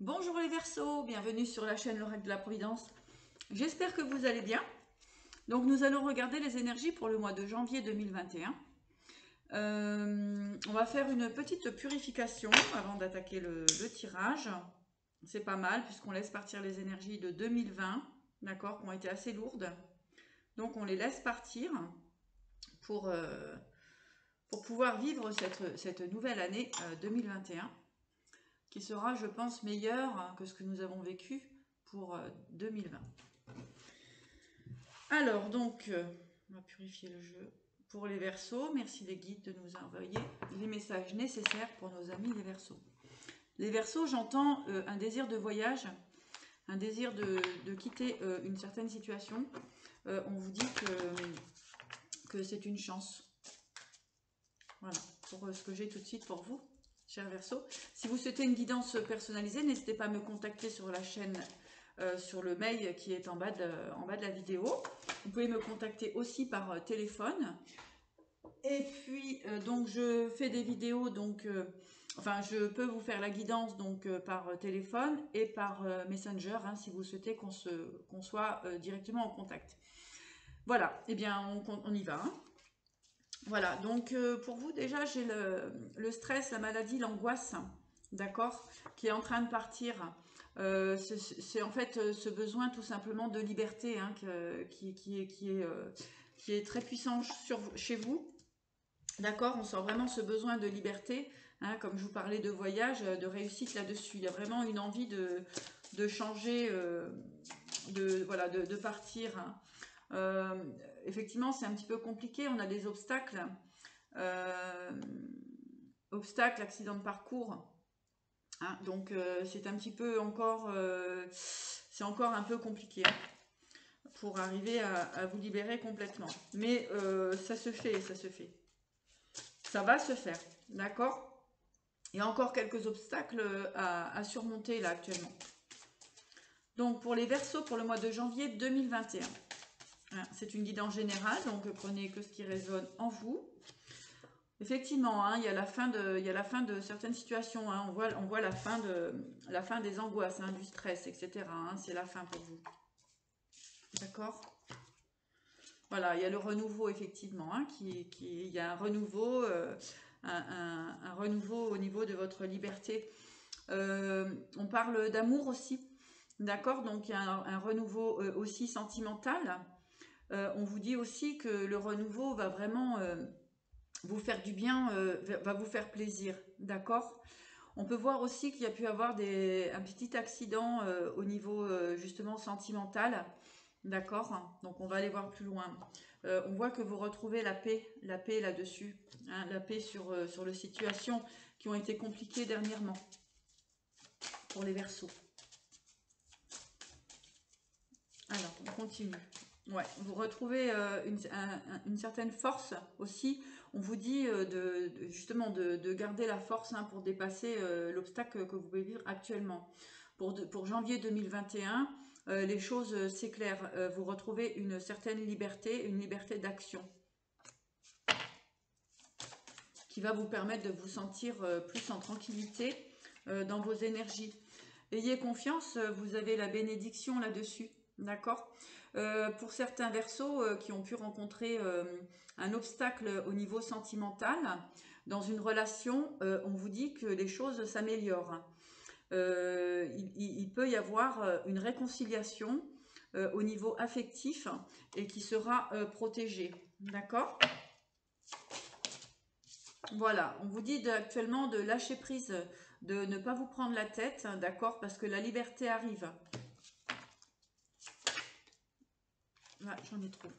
Bonjour les Verseaux, bienvenue sur la chaîne l'Oracle de la Providence. J'espère que vous allez bien. Donc nous allons regarder les énergies pour le mois de janvier 2021. On va faire une petite purification avant d'attaquer le tirage. C'est pas mal puisqu'on laisse partir les énergies de 2020, d'accord, qui ont été assez lourdes. Donc on les laisse partir pour, pour pouvoir vivre cette nouvelle année 2021. Qui sera, je pense, meilleur que ce que nous avons vécu pour 2020. Alors, donc, on va purifier le jeu pour les Verseaux. Merci les guides de nous envoyer les messages nécessaires pour nos amis les Verseaux. Les Verseaux, j'entends un désir de voyage, un désir de quitter une certaine situation. On vous dit que c'est une chance. Voilà, pour ce que j'ai tout de suite pour vous. Cher Verseau, si vous souhaitez une guidance personnalisée, n'hésitez pas à me contacter sur la chaîne, sur le mail qui est en bas de la vidéo. Vous pouvez me contacter aussi par téléphone. Et puis, donc, je fais des vidéos, donc, enfin, je peux vous faire la guidance donc par téléphone et par Messenger, hein, si vous souhaitez qu'on soit directement en contact. Voilà, eh bien, on y va. Hein. Voilà, donc pour vous déjà j'ai le stress, la maladie, l'angoisse, d'accord, qui est en train de partir. C'est en fait ce besoin tout simplement de liberté hein, qui est très puissant chez vous. D'accord, on sent vraiment ce besoin de liberté, hein, comme je vous parlais de voyage, de réussite là-dessus. Il y a vraiment une envie de changer, voilà, de partir. Hein. Effectivement, c'est un petit peu compliqué. On a des obstacles, euh, accidents de parcours. Hein, donc, c'est un petit peu encore, c'est encore un peu compliqué hein, pour arriver à vous libérer complètement. Mais ça se fait, ça se fait. Ça va se faire, d'accord? Il y a encore quelques obstacles à surmonter là actuellement. Donc, pour les Verseaux, pour le mois de janvier 2021. C'est une guidance générale, donc prenez que ce qui résonne en vous. Effectivement, hein, il y a la fin de certaines situations. Hein, on voit la fin des angoisses, hein, du stress, etc. Hein, c'est la fin pour vous. D'accord? Voilà, il y a le renouveau, effectivement. Hein, il y a un renouveau, un renouveau au niveau de votre liberté. On parle d'amour aussi. D'accord? Donc, il y a un renouveau aussi sentimental. On vous dit aussi que le renouveau va vraiment vous faire du bien, va vous faire plaisir, d'accord? On peut voir aussi qu'il y a pu avoir un petit accident au niveau justement sentimental, d'accord? Donc on va aller voir plus loin. On voit que vous retrouvez la paix là-dessus, hein, la paix sur les situations qui ont été compliquées dernièrement pour les Verseaux. Alors, on continue. Ouais, vous retrouvez une certaine force aussi. On vous dit justement de garder la force hein, pour dépasser l'obstacle que vous pouvez vivre actuellement. Pour janvier 2021, les choses s'éclairent. Vous retrouvez une certaine liberté, une liberté d'action qui va vous permettre de vous sentir plus en tranquillité dans vos énergies. Ayez confiance, vous avez la bénédiction là-dessus. D'accord. Pour certains Verseaux qui ont pu rencontrer un obstacle au niveau sentimental, dans une relation, on vous dit que les choses s'améliorent. Il peut y avoir une réconciliation au niveau affectif et qui sera protégée. D'accord. Voilà, on vous dit actuellement de lâcher prise, de ne pas vous prendre la tête, d'accord, parce que la liberté arrive. Ah, j'en ai trop.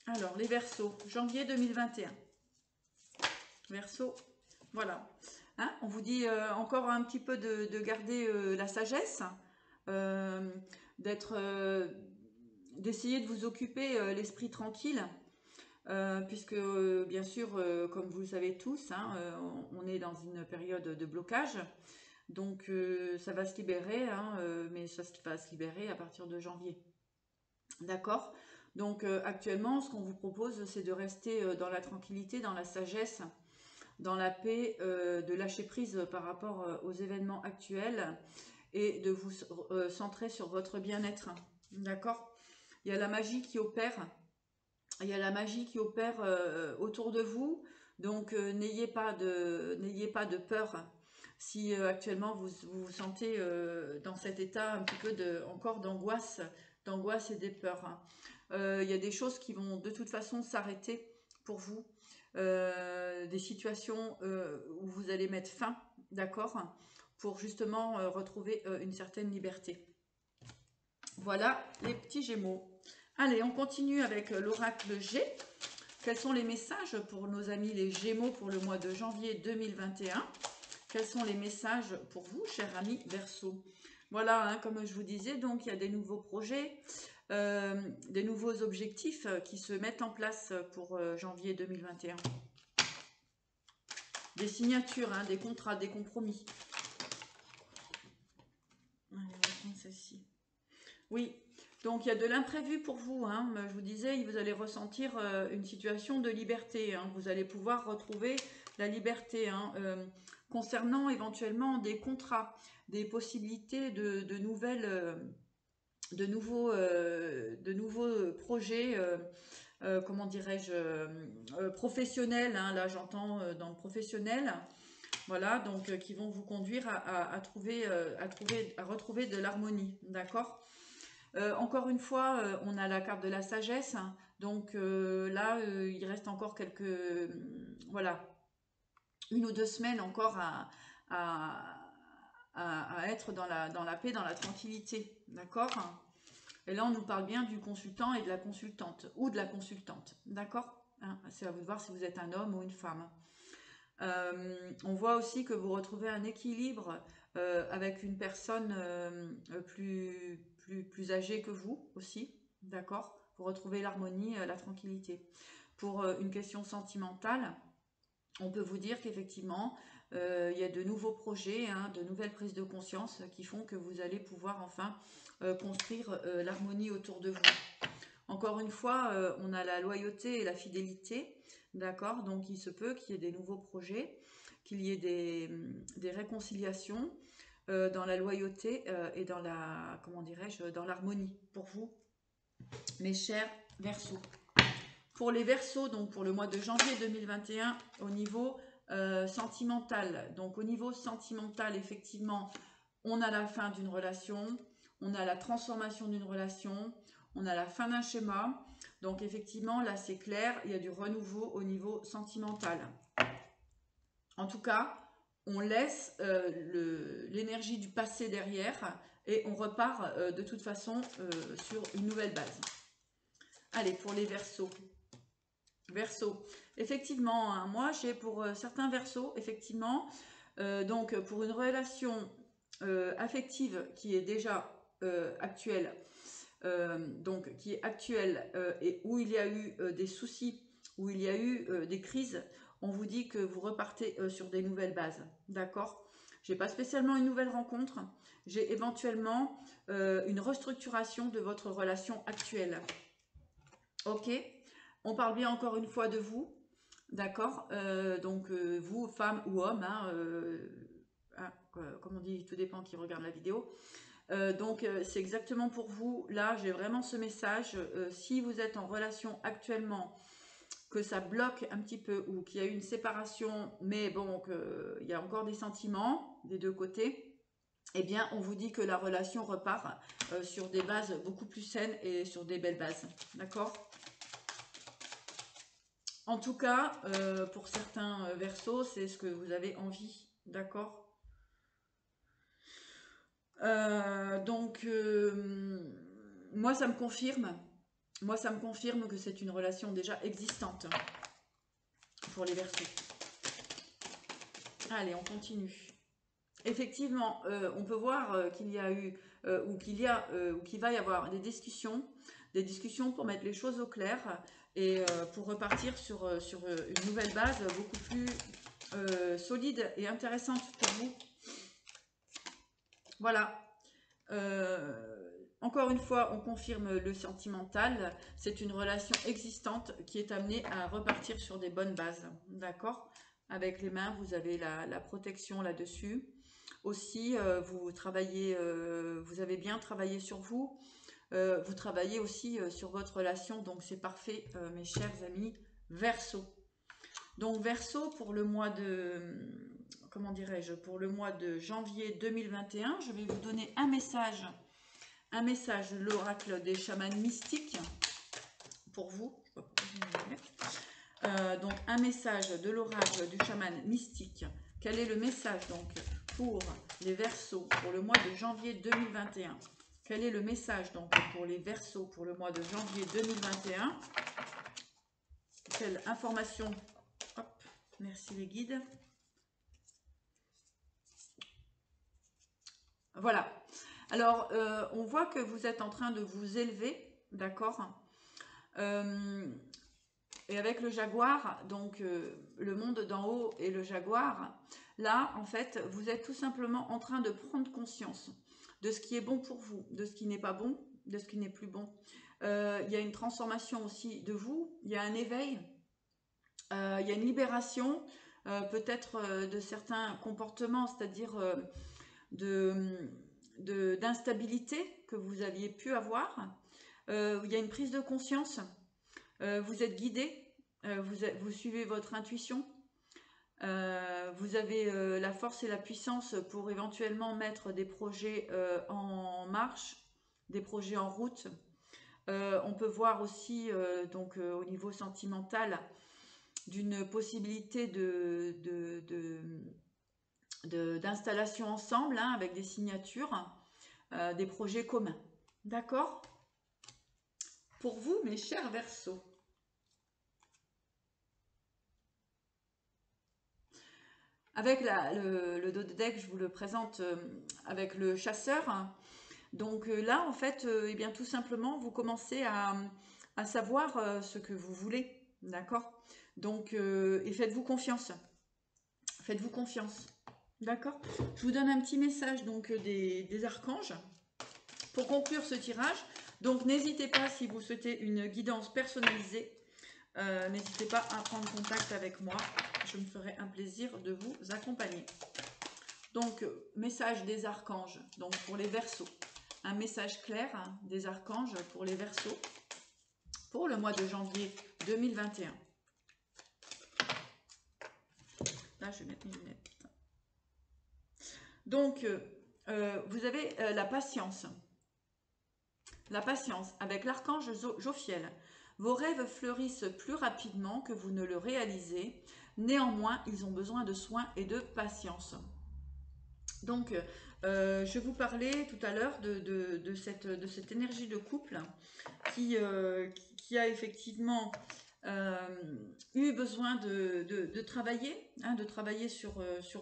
Alors, les Verseaux, janvier 2021. Verseau, voilà. Hein, on vous dit encore un petit peu de garder la sagesse, d'essayer de vous occuper l'esprit tranquille, puisque bien sûr, comme vous le savez tous, hein, on est dans une période de blocage. Donc ça va se libérer, hein, mais ça va se libérer à partir de janvier. D'accord. Donc actuellement, ce qu'on vous propose, c'est de rester dans la tranquillité, dans la sagesse, dans la paix, de lâcher prise par rapport aux événements actuels et de vous centrer sur votre bien-être. D'accord? Il y a la magie qui opère. Il y a la magie qui opère autour de vous. Donc, n'ayez pas de peur si actuellement vous sentez dans cet état un petit peu encore d'angoisse et des peurs. Il y a des choses qui vont de toute façon s'arrêter pour vous. Des situations où vous allez mettre fin, d'accord, pour justement retrouver une certaine liberté. Voilà les petits Gémeaux. Allez, on continue avec l'oracle G. Quels sont les messages pour nos amis les Gémeaux pour le mois de janvier 2021? Quels sont les messages pour vous, chers amis Verseau? Voilà, hein, comme je vous disais, donc il y a des nouveaux projets, des nouveaux objectifs qui se mettent en place pour janvier 2021. Des signatures, hein, des contrats, des compromis. Allez, on va prendre celle-ci. Oui, donc il y a de l'imprévu pour vous. Hein. Je vous disais, vous allez ressentir une situation de liberté. Hein. Vous allez pouvoir retrouver la liberté hein, concernant éventuellement des contrats, des possibilités de nouveaux projets. Comment dirais-je, professionnels. Hein. Là, j'entends dans le professionnel. Voilà, donc qui vont vous conduire à retrouver de l'harmonie. D'accord? Encore une fois, on a la carte de la sagesse, hein, donc là, il reste encore voilà, 1 ou 2 semaines encore à être dans la paix, dans la tranquillité, d'accord? Et là, on nous parle bien du consultant et de la consultante, ou de la consultante, d'accord? Hein, c'est à vous de voir si vous êtes un homme ou une femme. On voit aussi que vous retrouvez un équilibre avec une personne plus âgée que vous aussi, d'accord? Vous retrouvez l'harmonie, la tranquillité. Pour une question sentimentale, on peut vous dire qu'effectivement, il y a de nouveaux projets, hein, de nouvelles prises de conscience qui font que vous allez pouvoir enfin construire l'harmonie autour de vous. Encore une fois, on a la loyauté et la fidélité. D'accord, donc il se peut qu'il y ait des nouveaux projets, qu'il y ait des réconciliations dans la loyauté et dans la, comment dirais-je, dans l'harmonie pour vous, mes chers Verseaux. Pour les Verseaux, donc pour le mois de janvier 2021, au niveau sentimental. Donc au niveau sentimental, effectivement, on a la fin d'une relation, on a la transformation d'une relation, on a la fin d'un schéma. Donc effectivement, là c'est clair, il y a du renouveau au niveau sentimental. En tout cas, on laisse l'énergie du passé derrière et on repart de toute façon sur une nouvelle base. Allez, pour les Verseaux. Verseaux. Effectivement, hein, moi j'ai pour certains Verseaux, effectivement, donc pour une relation affective qui est déjà actuelle, donc qui est actuelle et où il y a eu des soucis, où il y a eu des crises, on vous dit que vous repartez sur des nouvelles bases, d'accord? J'ai pas spécialement une nouvelle rencontre, j'ai éventuellement une restructuration de votre relation actuelle. Ok, on parle bien encore une fois de vous, d'accord? Donc vous, femme ou homme, hein, comme on dit, tout dépend qui regarde la vidéo. Donc c'est exactement pour vous. Là, j'ai vraiment ce message. Si vous êtes en relation actuellement, que ça bloque un petit peu ou qu'il y a eu une séparation, mais bon, qu'il y a encore des sentiments des deux côtés, eh bien, on vous dit que la relation repart sur des bases beaucoup plus saines et sur des belles bases. D'accord? En tout cas, pour certains Verseaux, c'est ce que vous avez envie. D'accord? Donc, moi, ça me confirme. Moi, ça me confirme que c'est une relation déjà existante pour les Verseaux. Allez, on continue. Effectivement, on peut voir qu'il y a eu, ou qu'il va y avoir des discussions pour mettre les choses au clair et pour repartir sur une nouvelle base beaucoup plus solide et intéressante pour vous. Voilà. Encore une fois, on confirme le sentimental. C'est une relation existante qui est amenée à repartir sur des bonnes bases. D'accord? avec les mains, vous avez la protection là-dessus. Aussi, vous travaillez, vous avez bien travaillé sur vous. Vous travaillez aussi sur votre relation, donc c'est parfait, mes chers amis Verseau. Donc Verseau, pour le mois de, comment dirais-je, pour le mois de janvier 2021, je vais vous donner un message de l'oracle des chamans mystiques pour vous. Donc un message de l'oracle du chaman mystique. Quel est le message donc pour les Verseaux pour le mois de janvier 2021? Quel est le message donc pour les Verseaux pour le mois de janvier 2021? Quelle information? Hop, merci les guides. Voilà. Alors, on voit que vous êtes en train de vous élever, d'accord? Et avec le jaguar, donc le monde d'en haut et le jaguar, là, en fait, vous êtes tout simplement en train de prendre conscience de ce qui est bon pour vous, de ce qui n'est pas bon, de ce qui n'est plus bon. Il y a une transformation aussi de vous, il y a un éveil, il y a une libération, peut-être de certains comportements, c'est-à-dire d'instabilité que vous aviez pu avoir. Il y a une prise de conscience. Vous êtes guidé, vous suivez votre intuition, vous avez la force et la puissance pour éventuellement mettre des projets en marche, des projets en route. On peut voir aussi donc au niveau sentimental d'une possibilité d'installation ensemble hein, avec des signatures, des projets communs. D'accord ? Pour vous, mes chers Verseaux. Avec le dos de deck, je vous le présente avec le chasseur. Donc là, en fait, eh bien, tout simplement, vous commencez à savoir ce que vous voulez. D'accord ? Donc, et faites-vous confiance. Faites-vous confiance. D'accord ? Je vous donne un petit message donc des archanges pour conclure ce tirage. Donc, n'hésitez pas si vous souhaitez une guidance personnalisée. N'hésitez pas à prendre contact avec moi. Je me ferai un plaisir de vous accompagner. Donc, message des archanges. Donc, pour les Verseaux. Un message clair hein, des archanges pour les Verseaux. Pour le mois de janvier 2021. Là, je vais mettre mes lunettes. Donc, vous avez la patience. La patience avec l'archange Jophiel. Vos rêves fleurissent plus rapidement que vous ne le réalisez. Néanmoins, ils ont besoin de soins et de patience. Donc, je vous parlais tout à l'heure de cette énergie de couple qui a effectivement eu besoin de travailler, hein, de travailler sur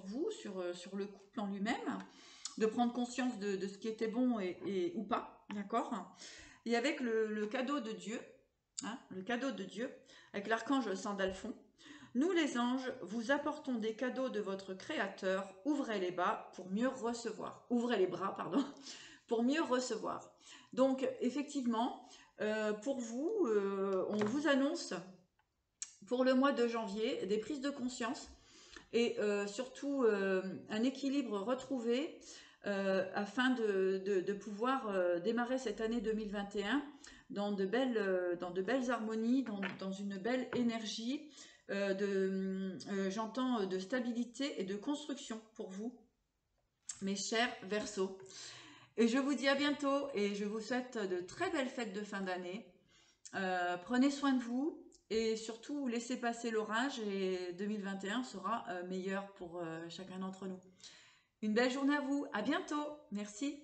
vous, sur le couple en lui-même, de prendre conscience de ce qui était bon ou pas, d'accord ? Et avec le cadeau de Dieu, hein, le cadeau de Dieu, avec l'archange Sandalphon, nous les anges vous apportons des cadeaux de votre Créateur, ouvrez les bras pour mieux recevoir. Ouvrez les bras, pardon, pour mieux recevoir. Donc effectivement, pour vous, on vous annonce pour le mois de janvier des prises de conscience et surtout un équilibre retrouvé afin de pouvoir démarrer cette année 2021 dans de belles harmonies, dans une belle énergie, j'entends de stabilité et de construction pour vous, mes chers Verseaux. Et je vous dis à bientôt et je vous souhaite de très belles fêtes de fin d'année. Prenez soin de vous et surtout laissez passer l'orage et 2021 sera meilleur pour chacun d'entre nous. Une belle journée à vous, à bientôt, merci.